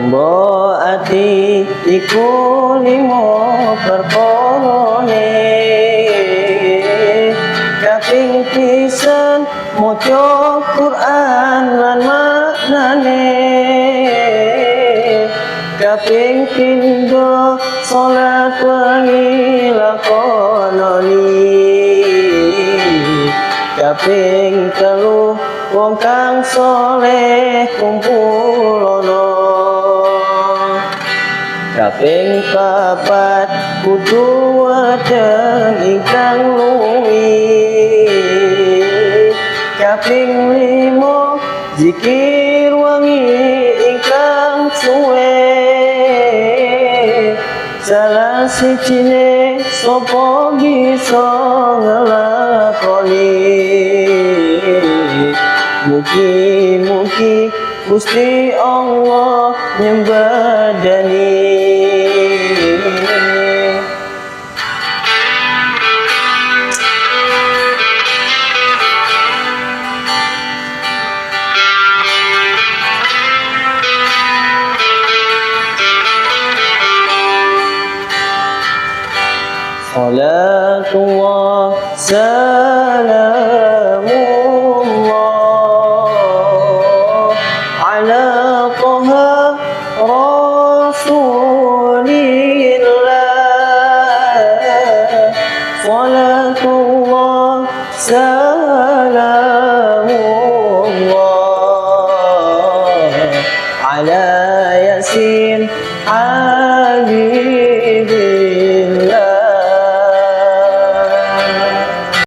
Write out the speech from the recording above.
Mbok ati iku limo perkorone, kaping pisan maca Quran lan maknane, kaping pindho salat wengi lakononi, kaping telu wong kang soleh kumpulono, kaping papat kudu wedeng ingkang luwih, kaping limo zikir wengi ingkang suwe, salah sijine sapa bisa nglakoni. Mugi-mugi Gusti Allah nyembadani. Salatullah salamullah ala Taha Rasulillah. Salatullah salamullah ala Yasin Habib